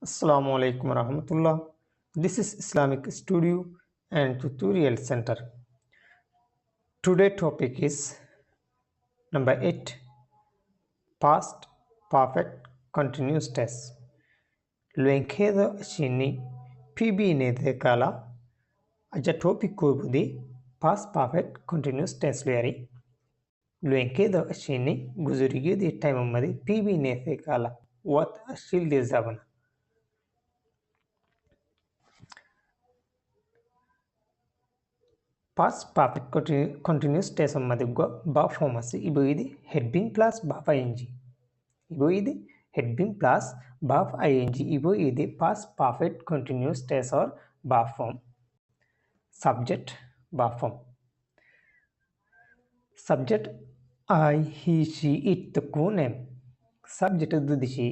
Assalamualaikum warahmatullah. This is Islamic Studio and Tutorial Center. Today topic is number 8, past perfect continuous tense. Luenkedo shini PB ne dekala aja topic ko budi past perfect continuous tense luyari. Luenkedo shini guzurigi di time madi PB ne dekala what ashil de zabana. Past perfect continuous tense ಮದಿಗೂ verb form asi ibo idi had been plus verb ing ibo idi had been plus verb ing ibo idi past perfect continuous tense or verb form. Subject verb form. Subject I, he, she, it the name. Subject dudishi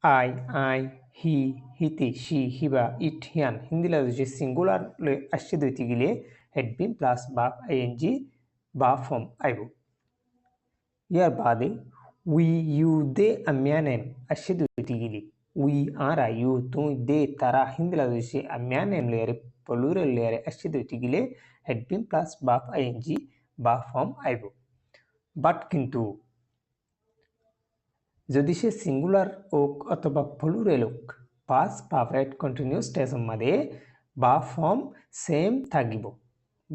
I, he, hiti, she, hiba, it, hian. Hindila dudishi singular le ashiduitigile had been plus verb ing verb form aibu. Your body we, you, they amyanem ashiduitigili. We are you, tu, they, tara. Hindila dudishi amyanem leere plural leere ashiduitigile had been plus verb ing verb form aibu. But কিন্তু যদি সে singular হোক অথবা plural হোক past perfect continuous tense मध्ये verb form same থাকিব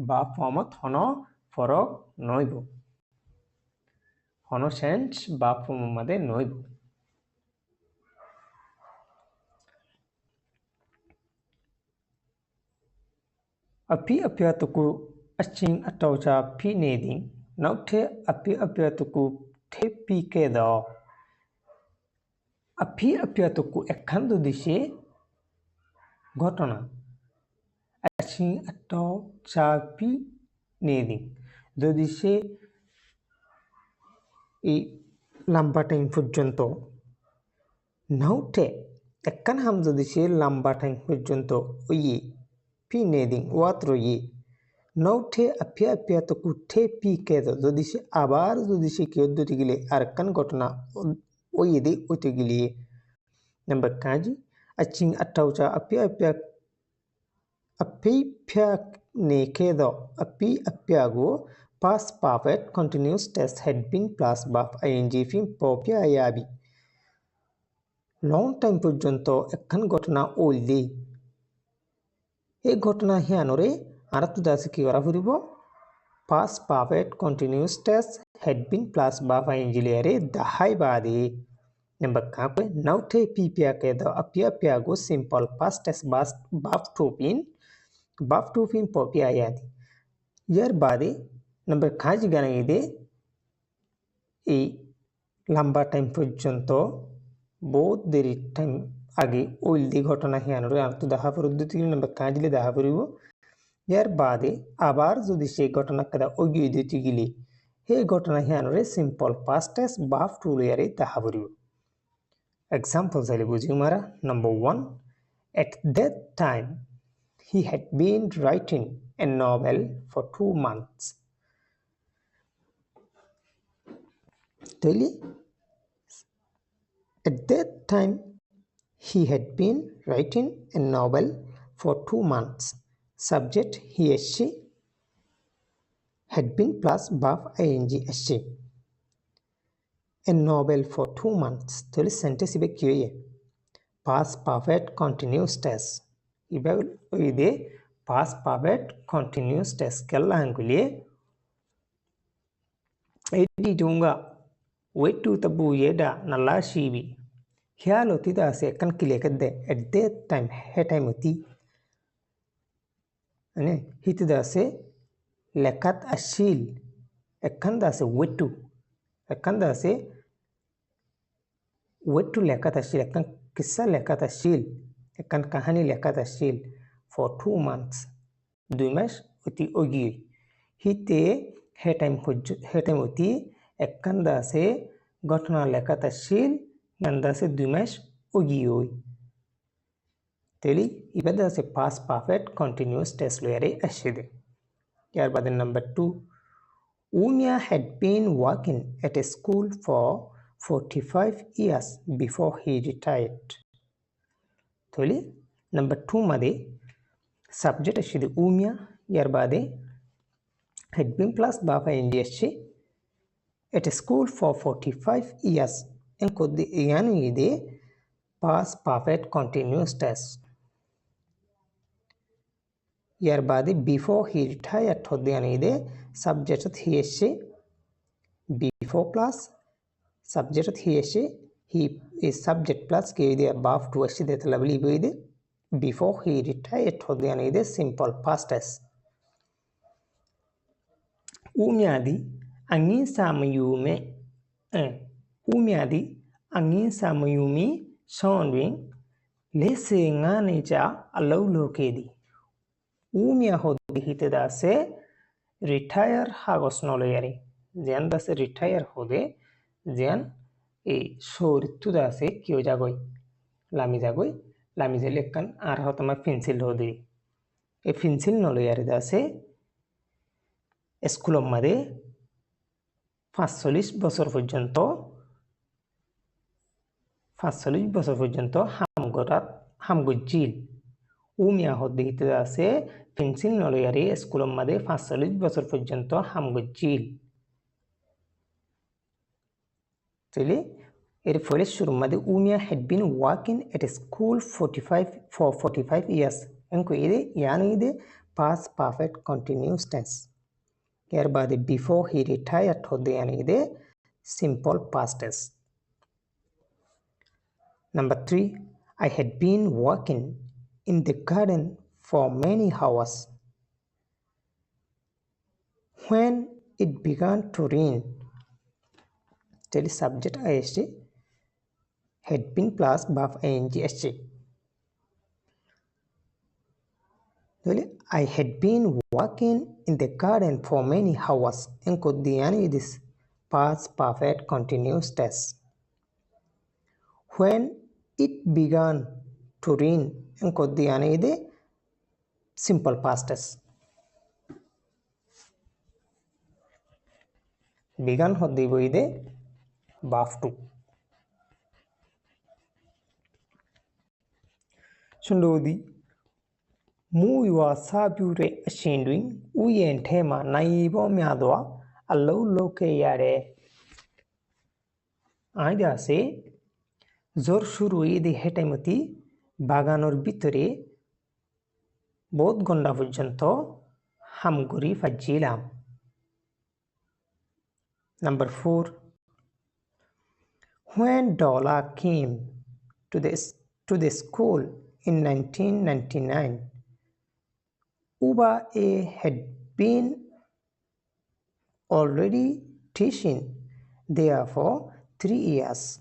verb formত হনো ফরক নইব হনো change verb form मध्ये নইব api-apiatuku aching ataucha pi neding naute api-apiatuku the pi kedo api-apiatuku ekhandu dishe ঘটনা aching ataucha pi neding যদি সে এই লম্বা টাইম পর্যন্ত নাউটে একখান হাম যদি সে লম্বা টাইম পর্যন্ত ওই পি নেদিং ওয়াত্রই নাউটে আপিয়া আপিয়া তো কুঠে পি কেদ যদি সে আবার যদি সে কি অদ্যতি গেলে আর একখান ঘটনা ওই দে ওইতে গেলে নাম্বার কাজ Aching আটাউচা আপিয়া আপিয়া apia ne kedo api apiago past perfect continuous tense had been plus verb ing fin popia ayabi long time পর্যন্ত একখান ঘটনা ওইলে এই ঘটনা হিয়ানরে আরাতু দাসে কি করা ফুরিব past perfect continuous tense had been plus verb ing লেয়ারে দাহাই বাদে number কাপে নাউতে পিপিয়া কেdo apia apiago simple past tense verb to pin verb to fin popia ayadi ইয়ার বাদে নাম্বার কাজ গানা ইদে এই লম্বা টাইম পর্যন্ত বহুত দেরি টাইম আগে ওইল দি ঘটনা হিয়ানরে আন্তু দেখা পদ্ধতি নাম্বার কাজলে দেখা পড়িব ইয়ার বাদে আবার যদি সেই ঘটনা কদা ওগিয়ে দিতে গেলে এই ঘটনা হিয়ানরে সিম্পল পাস্ট টেন্স ভার্ব টু লেয়ারে দেখা পড়িব এক্সাম্পল চাইলে বুঝি মারা number 1 at that time he had been writing a novel for 2 months. Really? At that time, he had been writing a novel for 2 months. Subject he or she had been plus verb ing she. A novel for 2 months. Tell sentence ibe kiye. Past perfect continuous tense. Ibe past perfect continuous tense kella angulie edi dunga wetu tabu yeda nalla shibi hialo tida se kan kilekadde at that time he time uti ane hitida se lekat ashil ekanda se wetu lekat ashil ekan kissa lekat ashil ekan kahani lekat ashil for 2 months 2 মাস অতি Oggy হিতে হে time অতি একখান্দা আছে ঘটনা লেখাতা শিল নান্দা আছে 2 মাস Oggy ওই তেলি ইবাদা আছে past perfect continuous tense লয়ারে আসিদে ইয়ার বাদে number 2 Umia had been working at a school for 45 years before he retired. Toli number 2 मध्ये सब्जेक्ट अशिदी उम्या यार बादे had been plus bafa ing at a school for 45 years and could the yani ide past perfect continuous tense यार बादे before he retired hodde yani ide subject he before plus subject he is subject plus ke ide above to ashide talabli ide before he retired hodde yani ide simple past tense umyadi angin samayume umyadi angin samayumi sondwing lese ngane cha alaw lokedi umya hoddi hitedase retire hagosnolo yari jen dase retire hode jen e shoritu dase kyo jagoy lami lekkan ar hotama pencil hodi e pencil nolo yari dase স্কুলের মধ্যে 45 বছর পর্যন্ত হামগজিল Umeå হদ্দি হিতে আছে pencil নলয়ারি স্কুলের মধ্যে 45 বছর পর্যন্ত হামগজিল তাহলে এর ফলে শুরুর মধ্যে উমিয়া had been working at a school for 45 years এনকো এদে ইয়ানি এদে past perfect continuous tense यार बाद before he retired hodde yani ide simple past tense. Number 3 I had been working in the garden for many hours when it began to rain tell subject is had been plus verb ing I had been working in the garden for many hours and could the yani this past perfect continuous tense when it began to rain and could the yani the simple past tense began hoddi boide verb to shundodi Mui wa sabure ashinduin uyen tema naibo myadwa allow loke yare aida se জোর শুরু ঈদে হেটাইমতি বাগানোর ভিতরে বোধ ঘন্টা পর্যন্ত হামগুড়ি ফাজিলাম Number 4 When Dola came to the school in 1999 Uba A had been already teaching there for 3 years.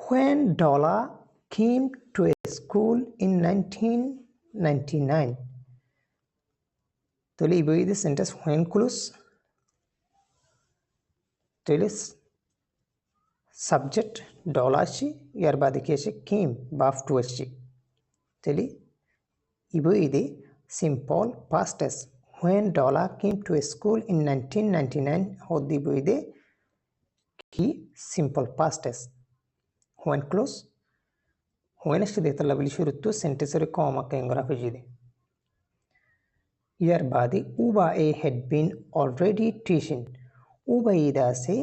When Dola came to a school in 1999 তাহলে এই the sentence when close তাহলে subject Dola আসছে ইয়ার বাদে কি আসে came verb to আসছে তাহলে এই the simple past tense when Dola came to a school in 1999 হদ্দি the কি simple past tense when close when আসছে দেতলা বলি শুরুতে সেন্টেন্সের কমা কেঙ্গরা ফেজিদে ইয়ার বাদে uba a had been already teaching uba ida se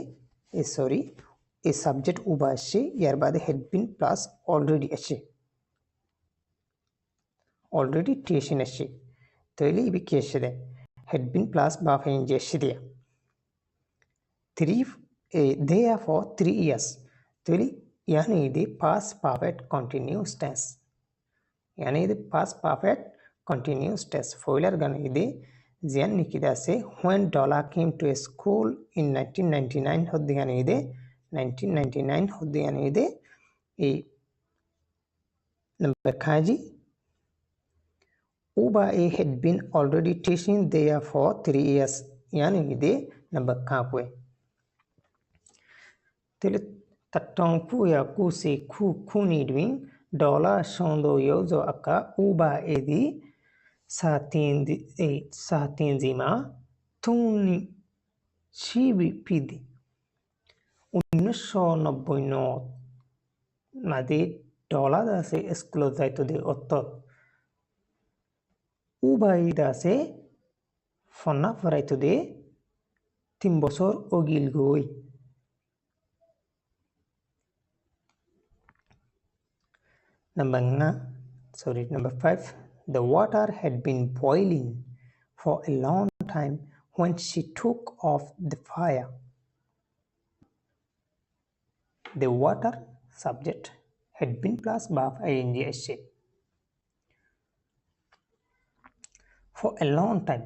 a subject uba আসছে ইয়ার বাদে had been plus already আসছে already teaching আসছে তাহলে এই কি আসছে দে had been plus verb ing আসছে দিয়া 3 therefore 3 years তাহলে यानी the past perfect continuous tense यानी the past perfect continuous tense foiler gan ide jian nikida se when Dola came to a school in 1999 hoddi gan ide 1999 hoddi gan ide e number khaji uba a had been already teaching there for 3 years yani ide number kapwe tele tatong ya kuse kuni dwing Dola shondo yozo aka uba edi satin zima tuni shibi pidi 1990 মাঝে dollar আছে স্কুলত যাইতো দে অর্থত উবাইদ আছে ফন্না ফরাইতো দে 3 বছর অগিল গই Number 5. The water had been boiling for a long time when she took off the fire. The water subject had been plus verb ing shape. For a long time.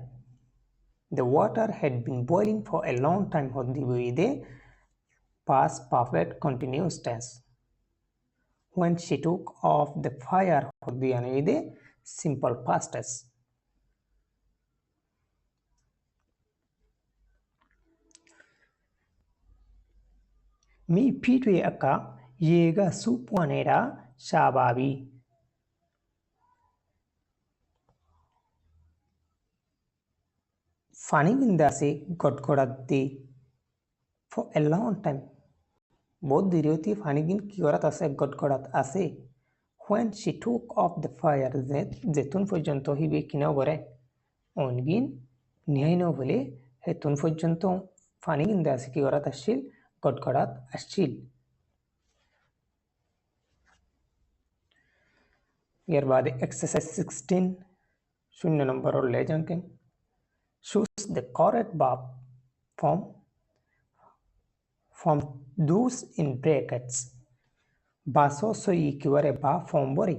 The water had been boiling for a long time with the past perfect continuous tense. When she took off the fire with the simple past tense. Mi pitwe aka yega supwanera shababi. Funny windase godgodaddi for a long time. Both diriyoti fanigin kiorat ase godgodat ase. When she took off the fire zetun porjonto hibe kino bore. Ongin nihaino bole hetun porjonto fanigin dase kiorat ashil godgodat ashil. Here by the exercise 16 शून्य number और ले जाके choose the correct verb from those in brackets. Baso soi kiware ba form bori.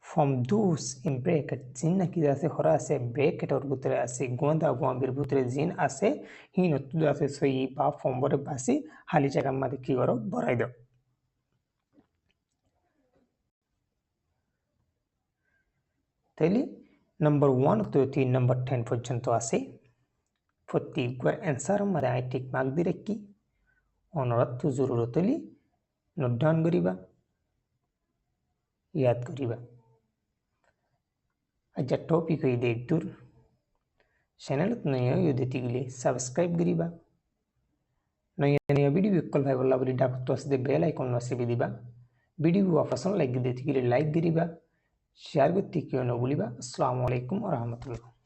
From those in brackets jinna kida se hora se bracket और बुतरे आसे गोंदा गोंबीर बुतरे जिन आसे हिनो तुदा से सoi ba form bori basi हाली जगह मादे किवरो बराई दो তাইলে number 1 to number 10 পর্যন্ত আছে প্রত্যেকবার অ্যান্সার মধ্যে আই টিক মার্ক দি রাখি অনুরোধ তো জরুরত হলে নোট ডাউন করিবা ইয়াদ করিবা আজ টপিক হই দেখ দূর চ্যানেলত নয়া ইউদিতি গলি সাবস্ক্রাইব করিবা নয়া ভিডিও কল ভাই বলা বলি ডাক তো আসে বেল আইকন নসিবি দিবা ভিডিও পছন্দ লাগি দিতি গলি লাইক করিবা শেয়ার করতে কিও না বলিবা আসসালামু আলাইকুম ওয়া রাহমাতুল্লাহ